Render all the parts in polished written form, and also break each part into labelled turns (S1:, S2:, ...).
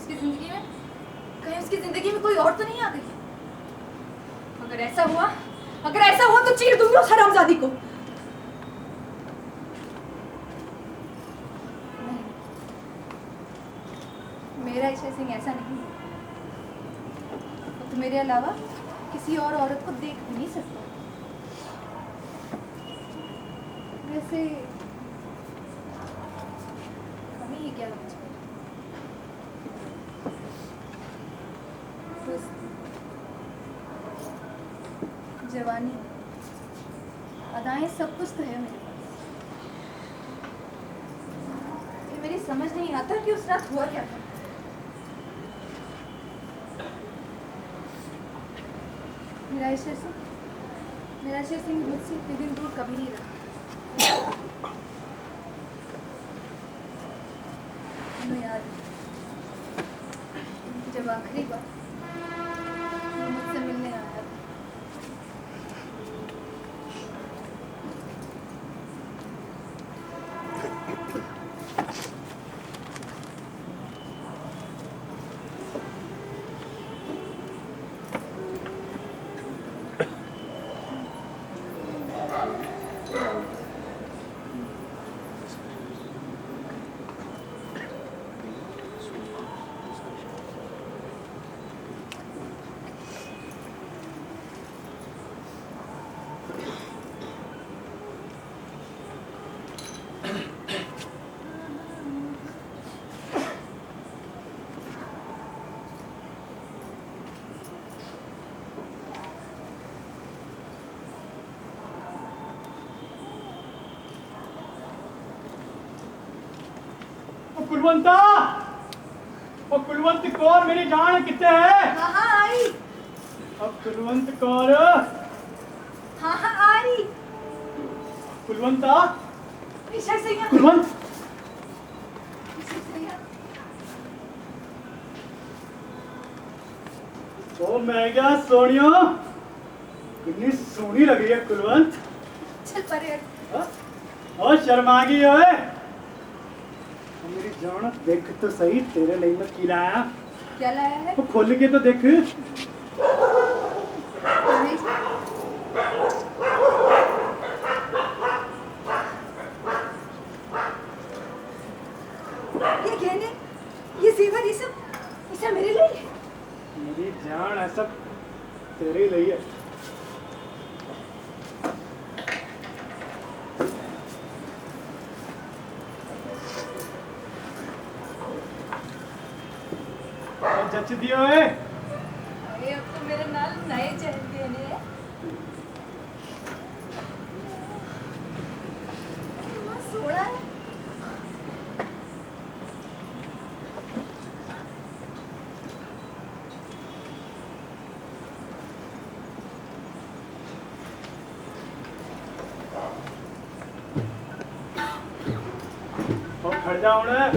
S1: उसकी जिंदगी में, कहीं उसकी जिंदगी में कोई और तो नहीं आ गई? अगर ऐसा हुआ तो चीर दूंगी उस हरामजादी को। नहीं, मेरा ईशा सिंह ऐसा नहीं है। वो तो मेरे अलावा किसी और औरत को देख भी नहीं सकता। वैसे कमी ही क्या है मुझ में? बस जवानी, अदाएं, सब कुछ तो है मेरे पास। ये मेरी समझ नहीं आता कि उस रात हुआ क्या था। मेरा ईशा सिंह मुझसे इतने दिन दूर कभी नहीं रहा। तुम्हें याद है जब आखिरी बार वो मुझसे मिलने आया था?
S2: कुलवंता, ओ कुलवंत कौर मेरी जान कितने है?
S1: हाँ आई।
S2: अब कुलवंत कौर,
S1: हाँ आ रही।
S2: कुलवंता,
S1: ईशा सिंह,
S2: कुलवंत,
S1: ईशा सिंह।
S2: ओ मैं क्या सोनियो, कितनी सोनी लग रही है कुलवंत।
S1: चल परे।
S2: ओ शर्मा गई ओए। मेरी जान देख तो सही, तेरे लिए मैं की लाया।
S1: क्या लाया है?
S2: वो खोल के तो देख।
S1: ये गहने, ये जेवर, ये सब मेरे लिए है।
S2: मेरी जान ऐसा तेरे लिए है। जच दियो है।
S1: अरे अब तो मेरे नाल नए चहल गहने हैं। कितना सोना है।
S2: और खड़ जाओ ना।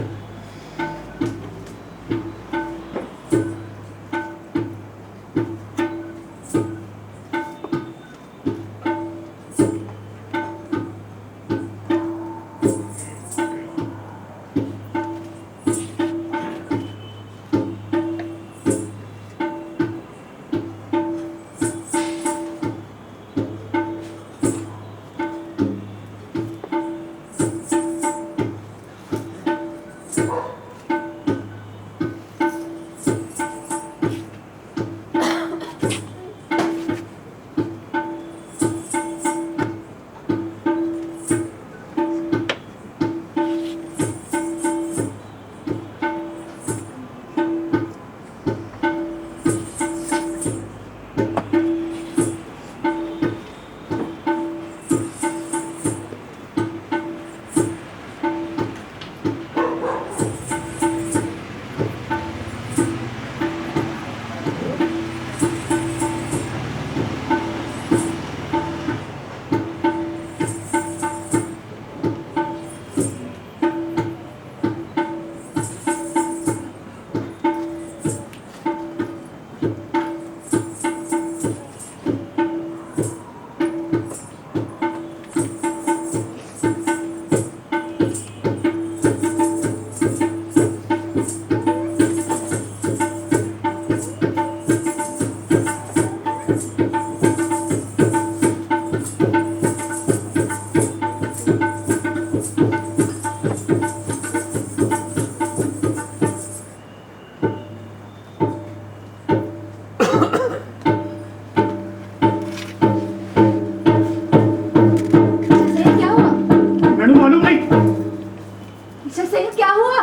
S1: ईश्वर सिंह क्या हुआ?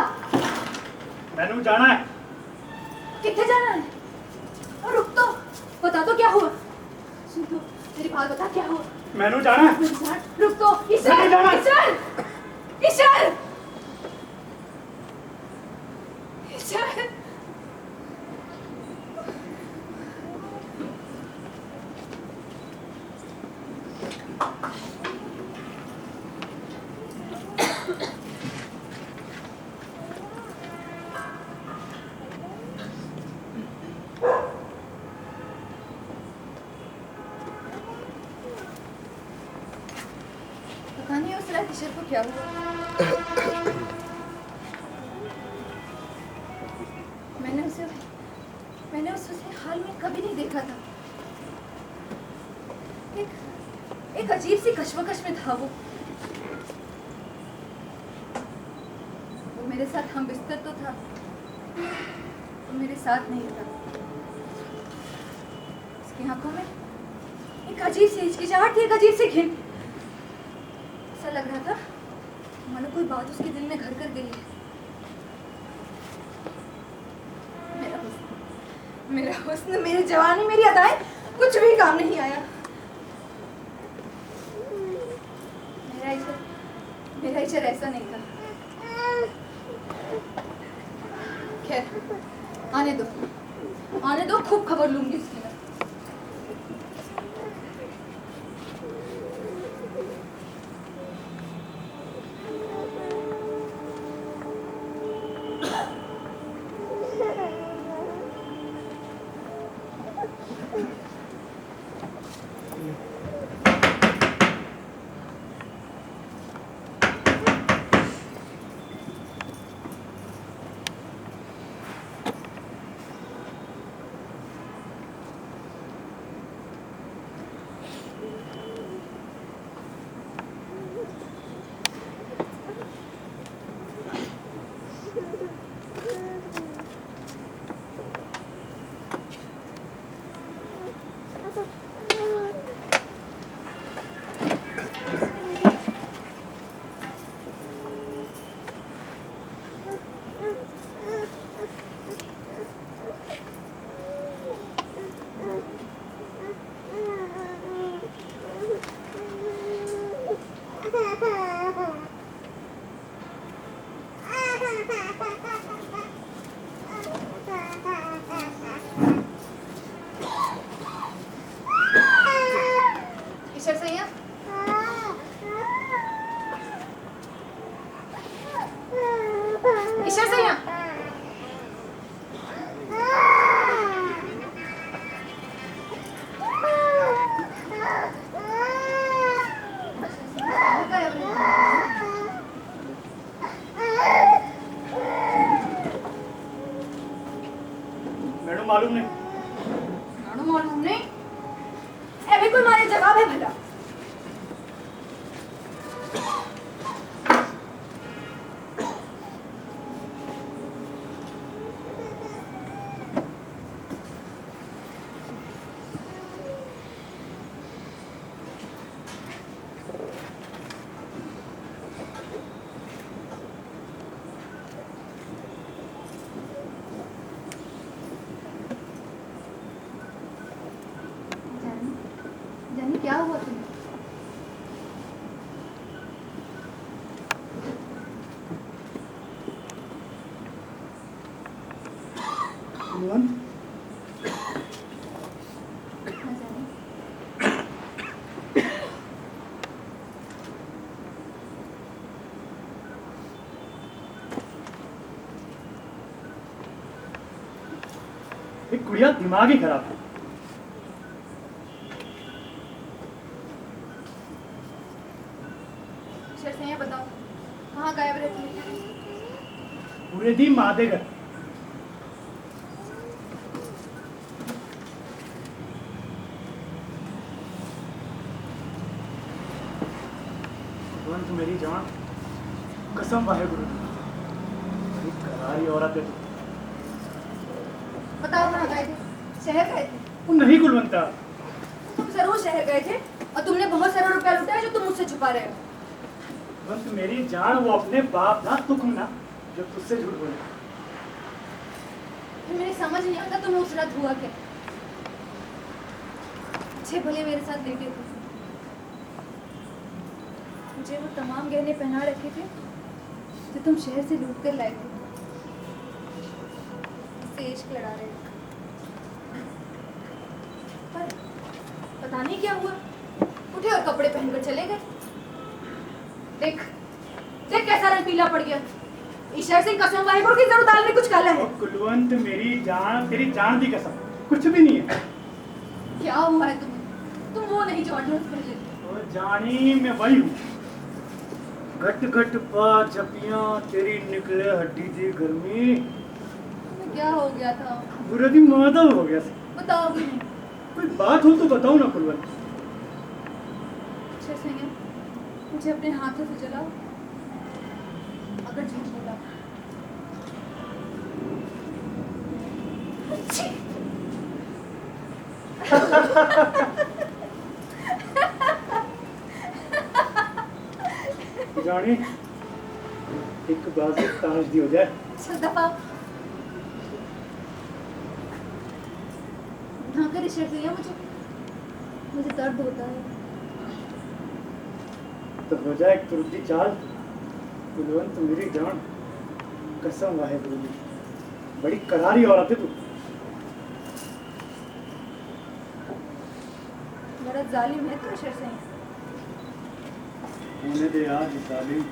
S2: मैनू जाना है।
S1: कितने जाना है? और रुक तो, बता तो क्या हुआ? सुन तो, मेरी बात बता क्या हुआ?
S2: मैनू जाना है।
S1: रुक तो, ईश्वर, ईश्वर, ईश्वर, ईश्वर। पता नहीं उस रात ईश्वर को क्या हुआ। मैंने उसे हाल में कभी नहीं देखा था। एक अजीब सी कश्मकश में था वो मेरे साथ हम बिस्तर तो था, वो मेरे साथ नहीं था। उसकी आंखों में एक अजीब सी हिचकिचाहट थी, एक अजीब सी घिन। ऐसा लग रहा था मानो कोई बात उसके दिल में घर कर गई है। मेरा हुस्न, मेरी जवानी, मेरी अदाएं कुछ भी काम नहीं आया। मेरा ईश्वर ऐसा नहीं था। खैर, आने दो, खूब खबर लूंगी उसकी मैं।
S2: मालूम नहीं।
S1: मालूम नहीं? अभी कोई मारे जवाब है भला। जानी क्या हुआ तुम्हें?
S2: एक कुड़िया दिमाग ही खराब है।
S1: बताओ कहाँ गायब रहती है?
S2: पूरे दिन मादे घर। भगवान मेरी जान कसम वाहेगुरु बड़ी करारी औरत है।
S1: बताओ कहाँ गए थे? शहर गए थे?
S2: वो नहीं कुलवंता।
S1: तुम जरूर शहर गए थे और तुमने बहुत सारा रुपया लुटाया जो तुम मुझसे छुपा रहे हो।
S2: कुलवंत मेरी जान, वो अपने बाप ना तुम ना जो तुझसे झूठ बोले।
S1: मेरी समझ नहीं आता तुम्हें उस रात हुआ क्या। अच्छे भले मेरे साथ लेटे थे, मुझे वो तमाम गहने पहना रखे थे जो तुम शहर से लूट कर लाए थे, उससे इश्क लड़ा रहे थे। पर पता नहीं क्या हुआ, उठे और कपड़े पहनकर चले गए। देख देख कैसा रंग पीला पड़ गया। ईश्वर सिंह कसम वाहिगुरु की जरूर दाल में कुछ काला है।
S2: कुलवंत मेरी जान, तेरी जान दी कसम, कुछ भी नहीं है।
S1: क्या हुआ है तुम्हें? तुम वो नहीं जो 8 रोज पहले थे।
S2: और जानी मैं वही हूँ। घट घट पा जपियां तेरी निकले हड्डी दी गर्मी।
S1: तुम्हें क्या हो गया था?
S2: बुरा दी मादा हो गया।
S1: बताओगे नहीं?
S2: कोई बात हो तो बताओ ना कुलवंत।
S1: अच्छा सही, मुझे अपने हाथों से जलाओ। अगर झूठ बोला
S2: जानी एक बाजी ताश दी हो जाए।
S1: चल दफा ढाकर इशारे से मुझे दर्द होता है।
S2: तो हो जाए एक तुरंती चाल। कुलवंत मेरी जान, कसम वाहिगुरु की, बड़ी करारी औरत है तू।
S1: बड़ा जालिम है तो इशारे से।
S2: होने दे यार जालिम।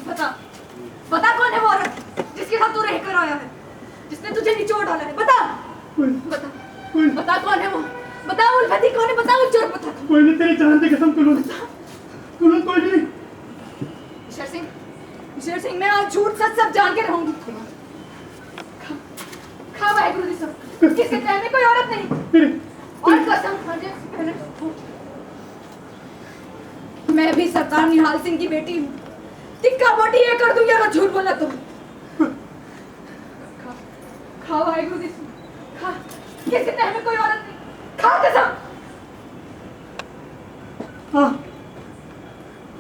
S1: बता बता कौन है वो औरत जिसके साथ तू रहकर आया है, जिसने तुझे निचोड़ डाला है? बता बता बता कौन है वो? बता उल्फती कौन है? बता वो चोर बता।
S2: कोई नहीं, तेरी जान की कसम। कुलवंत कोई नहीं।
S1: ईश्वर सिंह मैं आज झूठ सच सब जान के रहूंगी। खा वाहिगुरु जी सब, किसके कहने कोई औरत नहीं। और कसम खाने से पहले मैं भी सरदार निहाल सिंह की बेटी हूँ। टिक्का बोटी ये कर दूंगी अगर झूठ बोला तो। खा वाहेगुरु दी खा, किसी तह में कोई औरत नहीं, खा कसम।
S2: हाँ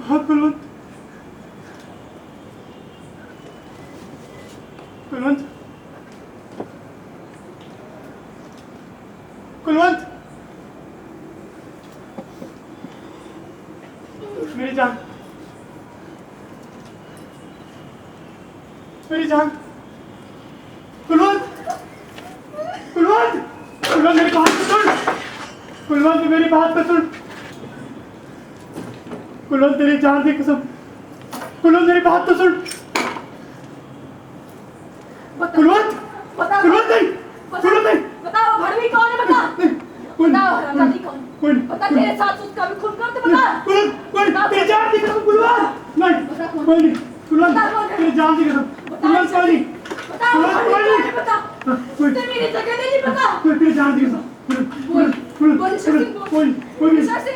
S2: हाँ कुलवंत, कुलवंत, कुलवंत, मेरी जान, मेरी जान, कुलवंत, कुलवंत, कुलवंत मेरी बात तो सुन, कुलवंत मेरी बात तो सुन, कुलवंत तेरी जान की कसम, कुलवंत मेरी बात तो सुन, कुलवंत, कुलवंत नहीं, कुलवंत नहीं,
S1: बताओ भड़वी कौन है, बता, बताओ हरामजादी कौन,
S2: कोई
S1: बता तेरे साथ उसका भी खून कर, तो बता,
S2: कुलवंत तेरी जान की कसम, कुलवंत नहीं, कोई नहीं, कुलवंत तेरी जान की कसम, कुलवंत कोई नहीं,
S1: बताओ भड़वी कौन है, बता, तुझे मेरी जगह नहीं पता,
S2: तेरी जान की कसम,
S1: बोल, बोल ईश्वर सिंह, बोल, ईश्वर सिंह,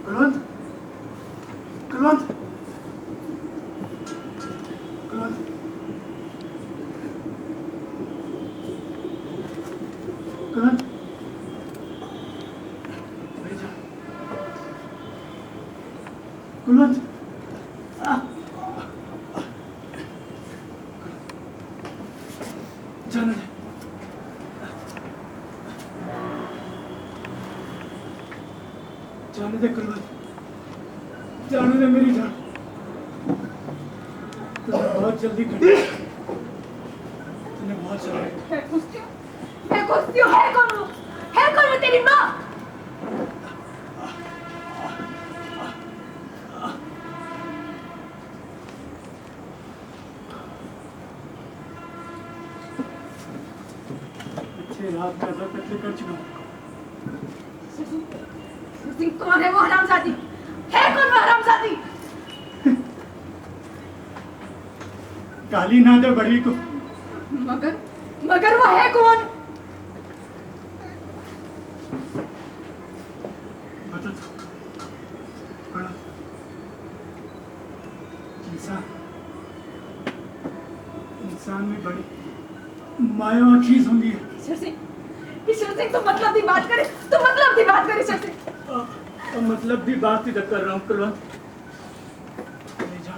S2: कुलवंत, कुलवंत, कुलवंत, कुलवंत, मेरी जान, कुलवंत, जाने दे, जाने दे कुलवंत, जाने दे मेरी जान, तूने बहुत जल्दी कर दिया, तूने बहुत जल्दी,
S1: मैं पूछती हूँ, है कौन वो, है कौन वो तेरी माँ,
S2: अच्छे रात का सब कत्ल कर चुका हूँ,
S1: सिंह कौन है वो हरामजादी, है कौन वो हरामजादी,
S2: गाली ना दे बड़ी को,
S1: मगर मगर वो है कौन,
S2: बता दो, बड़ा इंसान, इंसान में बड़ी माया और चीज होंगी है,
S1: ईश्वर सिंह, तू मतलब की बात करे, तू मतलब की बात करे ईश्वर सिंह,
S2: और मतलब भी बात ही तक कर रहा हूँ कुलवंत, ले जा,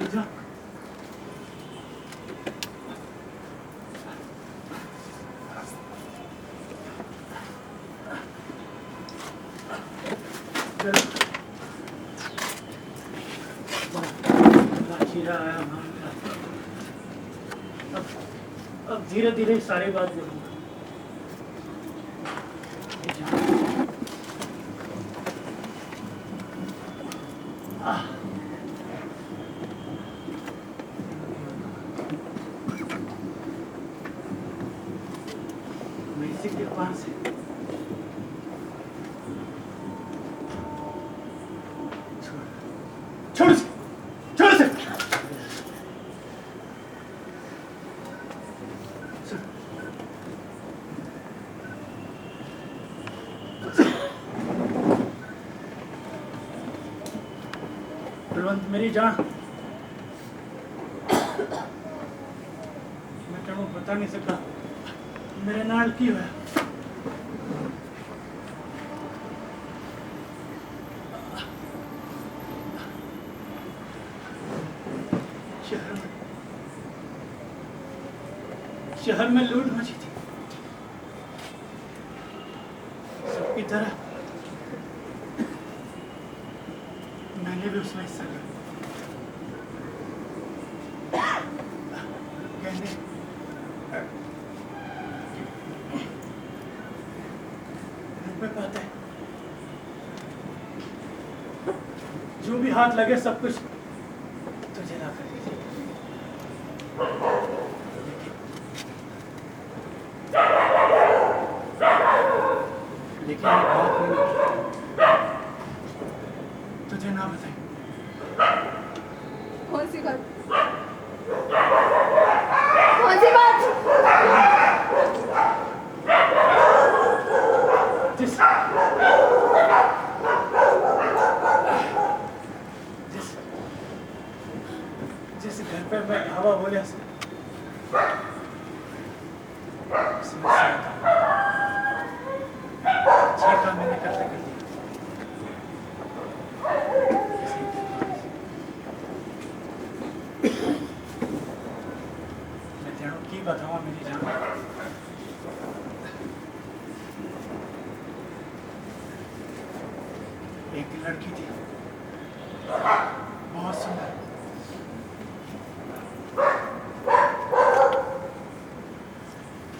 S2: ले जा, अब धीरे धीरे सारी बात बोलूंगा, मैं इसी कृपा से छोड़ से, छोड़ से, कुलवंत मेरी जान, मैं तेरे को बता नहीं सकता मेरे नाल की हुआ, शहर में लूट मची थी, सबकी तरह मैंने भी उसमें हिस्सा लिया, गहने, रुपए पाते, जो भी हाथ लगे सब कुछ तुझे ला कर दीजिए, लेकिन एक बात मैंने तुझे ना बताई।
S1: कौन सी बात? कौन सी बात?
S2: जिस जिस जिस घर पे मैं हवा बोले उसमें छेका मैंने करते कर दिया। मैं तेनों की बतावा मेरी जान। एक लड़की थी बहुत सुंदर।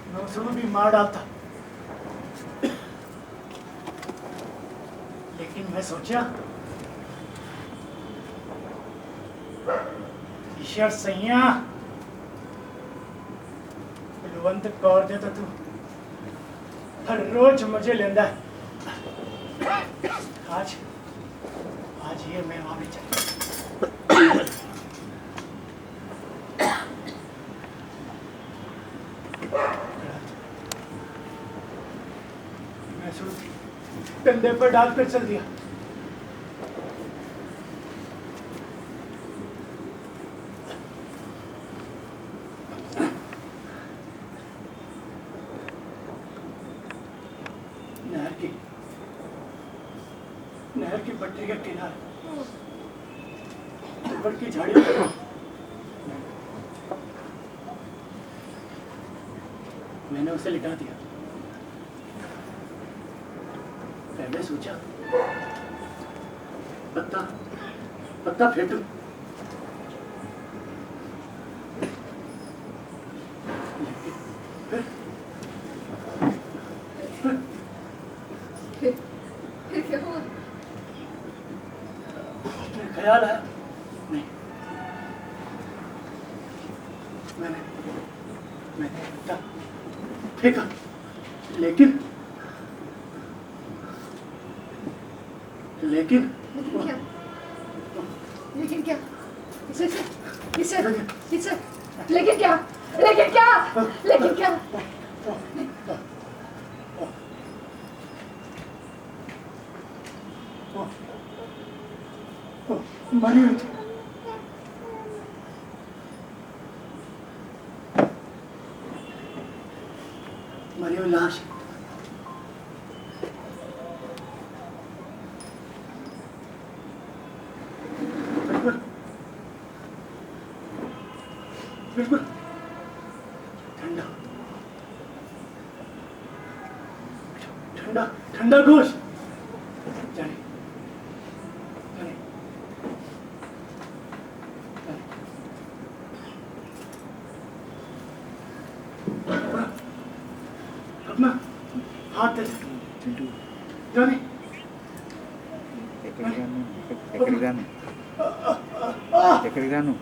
S2: मैं उसको भी मार डालता, लेकिन मैं सोचा ईश्वर सैया बलवंत कौर दे तो तू हर रोज मुझे लेंदा है। आज आज ये मैं वहां भी चल मैं कंधे पर डाल कर चल दिया। नहर की पट्टी के किनारे की झाड़ियों मैंने उसे लिटा दिया। पहले सोचा पत्ता पत्ता फेंटू,
S1: फिर क्या हुआ?
S2: ख्याल आया नहीं, मैंने पत्ता फेंका, लेकिन
S1: क्या? लेकिन क्या? इसे लेकिन क्या?
S2: मरी हुई थी। मरी हुई लाश। बिल्कुल ठंडा ठंडा ठंडा गोश्त। जाने अपना हाथ दे जाने
S3: ఎక్కడికి రాను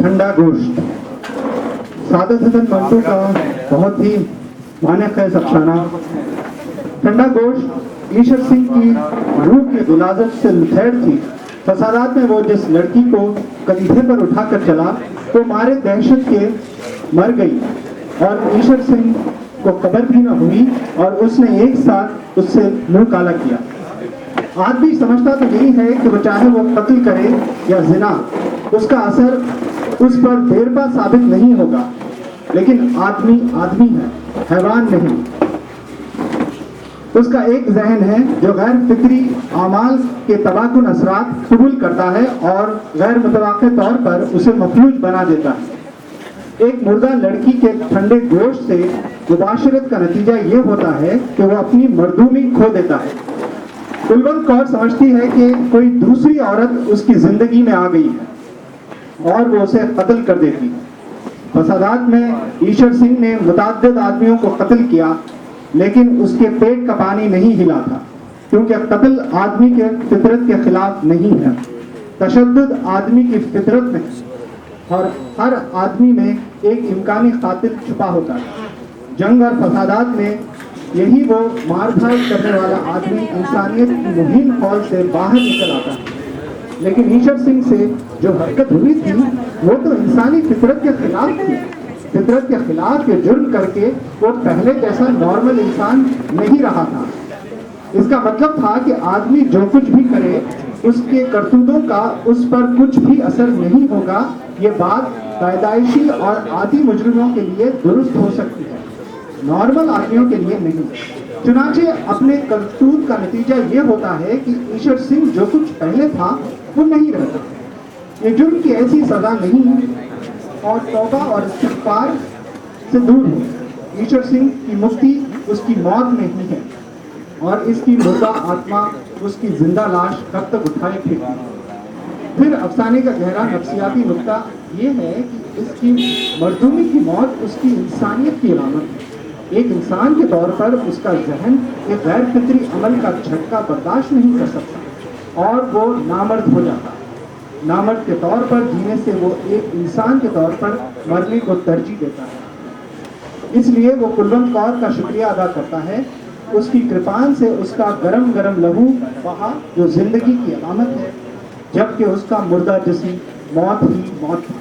S4: ठंडा गोश्त सादतन मंटू का बहुत ही मानक है अफसाना। ठंडा गोश्त ईश्वर सिंह की रूह की गुलाजत से मुठभेड़ थी। फसादात में वो जिस लड़की को कंधे पर उठाकर चला वो मारे दहशत के मर गई। और ईश्वर सिंह को खबर भी न हुई और उसने एक साथ उससे मुंह काला किया। आदमी समझता तो यही है कि वो चाहे वो कत्ल करे या जिना, उसका असर उस पर देर पा साबित नहीं होगा, लेकिन आदमी आदमी है, हैवान नहीं। उसका एक जहन है जो गैर फिक्री आमाल के तबाकुन असरात कबूल करता है और गैर मुतवाक़े तौर पर उसे मफलूज बना देता है। एक मुर्दा लड़की के ठंडे गोश्त से मुबाशरत का नतीजा ये होता है कि वो अपनी मर्दूमी खो देता है। कुलवंत कौर समझती है कि कोई दूसरी औरत उसकी जिंदगी में आ गई है और वो उसे कत्ल कर देती है। फसादात में ईश्वर सिंह ने मुतअद्दिद आदमियों को कत्ल किया, लेकिन उसके पेट का पानी नहीं हिला था, क्योंकि कत्ल आदमी के फितरत के खिलाफ नहीं है। तशद्दुद आदमी की फितरत में और हर आदमी में एक इम्कानी कातिल छुपा होता है। जंग और फसादात में यही वो मारधाड़ करने वाला आदमी इंसानियत की मुहिम खौल से बाहर निकल आता है। लेकिन ईश्वर सिंह से जो हरकत हुई थी वो तो इंसानी फितरत के खिलाफ थी। फितरत के खिलाफ ये जुर्म करके वो पहले जैसा नॉर्मल इंसान नहीं रहा था। इसका मतलब था कि आदमी जो कुछ भी करे उसके करतूतों का उस पर कुछ भी असर नहीं होगा। ये बात पैदाइशी और आदि मुजरिमों के लिए दुरुस्त हो सकती है, नॉर्मल आदमियों के लिए नहीं। चुनाचे अपने करतूत का नतीजा ये होता है कि ईश्वर सिंह जो कुछ पहले था वो नहीं रहता। ये जुर्म की ऐसी सजा नहीं और तौबा और इस्तिग़फ़ार से दूर है। ईश्वर सिंह की मुक्ति उसकी मौत में ही है और इसकी मुर्दा आत्मा उसकी जिंदा लाश कब तक उठाए फिरेगी। फिर अफसाने का गहरा नफ्सियाती नुक्ता ये है कि इसकी मर्दूमी की मौत उसकी इंसानियत की अलामत है। एक इंसान के तौर पर उसका जहन एक गैर फितरी अमल का झटका बर्दाश्त नहीं कर सकता और वो नामर्द हो जाता है। नामर्द के तौर पर जीने से वो एक इंसान के तौर पर मरने को तरजीह देता है। इसलिए वो कुलवंत कौर का शुक्रिया अदा करता है। उसकी कृपान से उसका गरम गरम लहू बहा जो जिंदगी की अलामत है, जबकि उसका मुर्दा जिस्म मौत ही मौत था।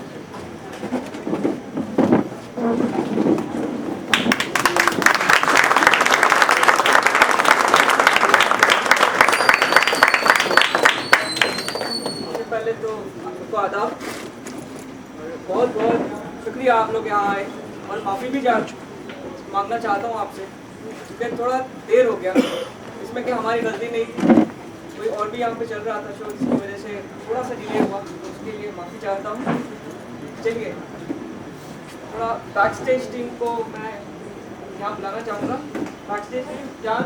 S5: पहले तो आपको आदाब, बहुत बहुत शुक्रिया आप लोग यहाँ आए और माफ़ी भी मांगना चाहता हूँ आपसे, क्योंकि थोड़ा देर हो गया। इसमें कि हमारी गलती नहीं थी, कोई और भी यहाँ पे चल रहा था शो, जिसकी वजह से थोड़ा सा डिले हुआ, उसके लिए माफ़ी चाहता हूँ। चलिए थोड़ा बैक स्टेज टीम को मैं यहाँ बुलाना चाहूँगा। बैक स्टेज टीम जान,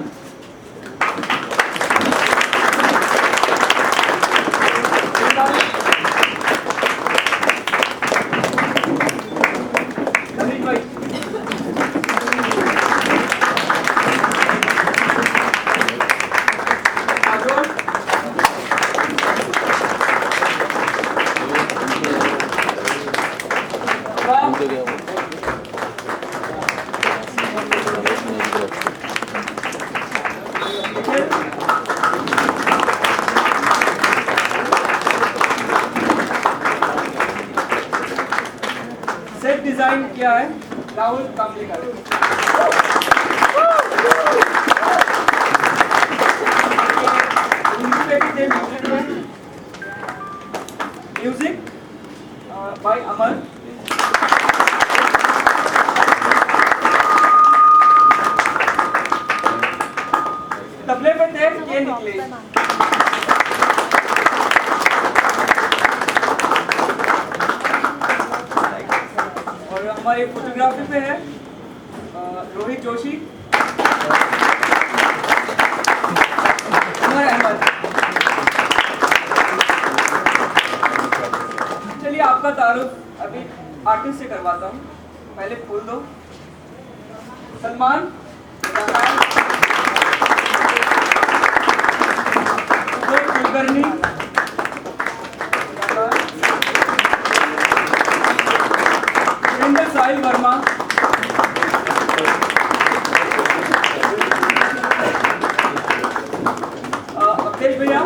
S5: सेट डिजाइन किया है राहुल कामली का। म्यूजिक बाय अमर। तबले पे थे ये निकले। और हमारी फोटोग्राफी पे है रोहित जोशी, उमर अहमद। चलिए आपका तारुफ अभी आर्टिस्ट से करवाता हूँ। पहले फूल दो। सलमान, कुलकर्णी, साहिल वर्मा, अवधेश भैया,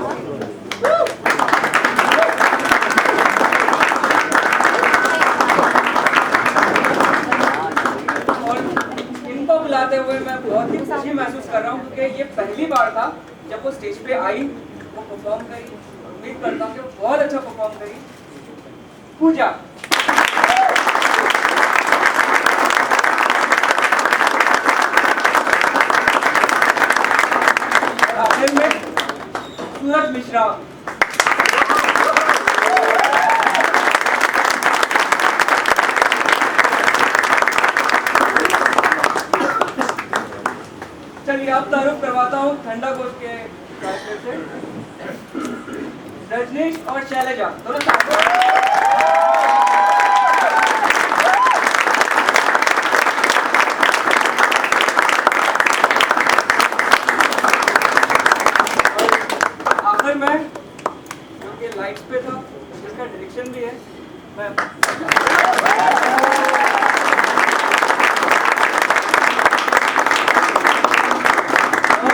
S5: हुए मैं बहुत ही खुशी महसूस कर रहा हूँ, क्योंकि ये पहली बार था जब वो स्टेज पे आई, वो परफॉर्म करी। उम्मीद करता हूँ कि वो बहुत अच्छा परफॉर्म करी। पूजा। और आखिर में सूरज मिश्रा। चलिए अब तारुफ करवाता हूँ ठंडा घोष के गायकों से। रजनीश और शैलजा दोनों साथ। आखिर में जो कि लाइट्स पे था, जिसका डायरेक्शन भी है, मैं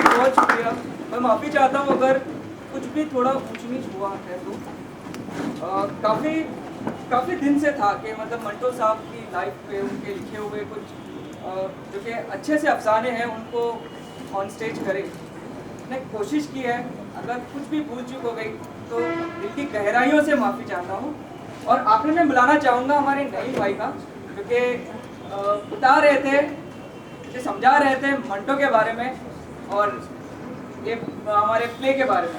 S5: बहुत शुक्रिया। मैं माफ़ी चाहता हूँ अगर कुछ भी थोड़ा ऊंच नीच हुआ है तो। काफ़ी दिन से था कि मतलब मंटो साहब की लाइफ पे उनके लिखे हुए कुछ जो कि अच्छे से अफसाने हैं उनको ऑन स्टेज करें। मैंने कोशिश की है, अगर कुछ भी भूल चूक हो गई तो दिल की गहराइयों से माफ़ी चाहता हूँ। और आखिर में बुलाना चाहूँगा हमारे नईम भाई का, जो कि बता रहे थे, मुझे समझा रहे थे मंटो के बारे में और ये हमारे प्ले के बारे में।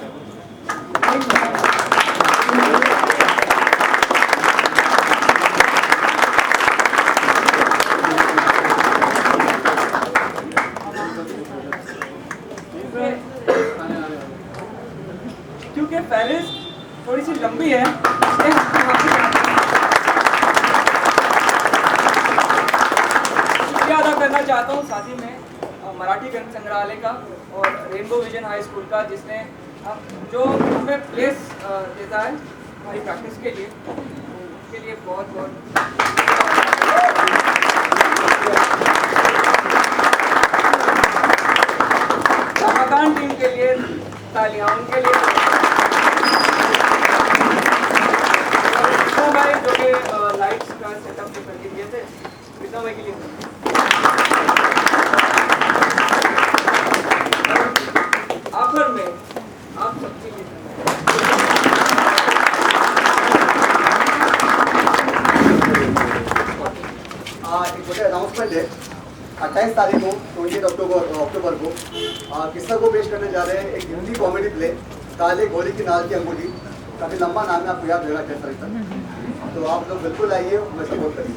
S5: क्योंकि फहरिस्त थोड़ी सी लंबी है, शुक्रिया अदा करना चाहता हूँ साथ ही में मराठी ग्रंथ संग्रहालय का और रेनबो विजन हाई स्कूल का, जिसने जो हमें प्लेस देता है हमारी प्रैक्टिस के लिए, उसके लिए बहुत बहुत मकान टीम के लिए तालियां उनके लिए। कृष्णा भाई जो कि लाइट्स का सेटअप जो करके दिए थे, कृष्णा भाई के लिए। आखिर में आप सबके लिए
S6: एक छोटे अनाउंसमेंट है। 28 तारीख को 28 अक्टूबर को किस्सा को पेश करने जा रहे हैं एक हिंदी कॉमेडी प्ले काले घोड़े की नाल की अंगूठी। काफ़ी लंबा नाम है, आपको याद रहेगा 28 तारीख तक। तो आप लोग बिल्कुल आइए, मस्ती बहुत करिए।